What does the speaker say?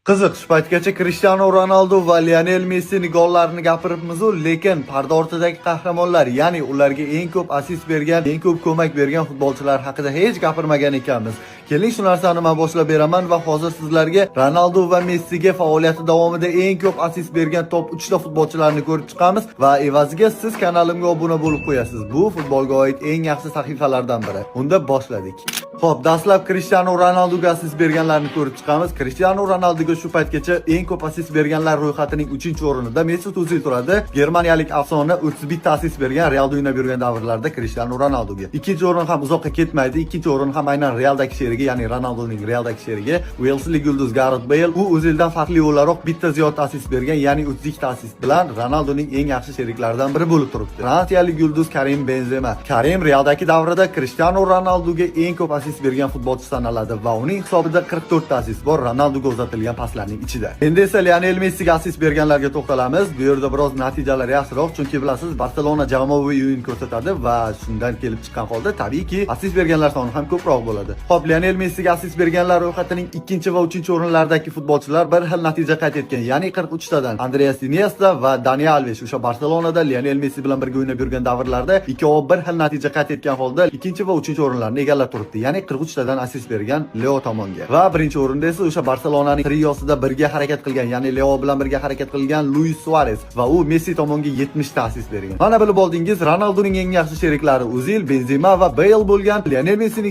Qiziq, shu paytgacha Cristiano Ronaldo va Lionel Messining gollarini gapiribmiz-u, lekin parda ortidagi qahramonlar, ya'ni ularga eng ko'p assist bergan, eng ko'p ko'mak bergan futbolchilar haqida hech gapirmagan ekanmiz. Keling, shu narsani men boshlab beraman va hozir sizlarga Ronaldo va Messiga faoliyati davomida eng ko'p assist bergan top 3 ta futbolchilarni ko'rib chiqamiz va evaziga siz kanalimga obuna bo'lib qo'yasiz. Bu futbolga oid eng yaxshi sahifalardan biri. Unda boshladik. Xo'p, dastlab Cristiano Ronaldoga assist berganlarni ko'rib chiqamiz. Cristiano Ronaldoga shu paytgacha eng ko'p assist berganlar ro'yxatining 3-o'rinida Mesut O'zil turadi. Germaniyalik afsona 31 ta assist bergan Realda o'ynab yurgan davrlarda Cristiano Ronaldoga. Ikkinchi o'rin ham uzoqqa ketmaydi. Ikkinchi o'rin ham aynan Realdagi sherigi, ya'ni Ronaldoning Realdagi sherigi Uelslik yulduz Gareth Bale. U O'zildan farqli o'laroq bitta ziyod assist bergan, ya'ni 32 ta assist bilan Ronaldoning eng yaxshi sheriklaridan biri bo'lib turibdi. Fransiyalik yulduz Karim Benzema. Karim Realdagi davrida Cristiano Ronaldoga eng ko'p assist bergan futbolchi sanaladi va uning hisobida 44 ta assist bor Ronaldoga uzatilgan paslarning ichida. Endi esa Lionel Messiga assist berganlarga to'xtalamiz. Bu yerda biroz natijalar yaxshiroq, chunki bilasiz, Barselona jamoaviy o'yin ko'rsatadi va shundan kelib chiqqan holda tabiiyki assist berganlar soni ham ko'proq bo'ladi. Xo'p, Lionel Messiga assist berganlar ro'yxatining 2 va 3-o'rinlaridagi futbolchilar bir xil natija qayd etgan, ya'ni 43 tadan Andreas Iniesta va Dani Alves o'sha Barselonada Lionel Messi bilan birga o'ynab yurgan davrlarda ikkovi bir xil natija qayd etgan holda 2 va 3-o'rinlarni egallab turibdi, ya'ni 43 tadan assist bergan Leo tomonga. Va birinchi o'rinda esa o'sha Barselonaning triosida birga harakat qilgan, ya'ni Leo bilan birga harakat qilgan Luis Suarez va u Messi tomonga 70 ta assist bergan. Mana bilib oldingiz, Ronaldoning eng yaxshi sheriklari O'zil, Benzema va Bale bo'lgan. Lionel Messining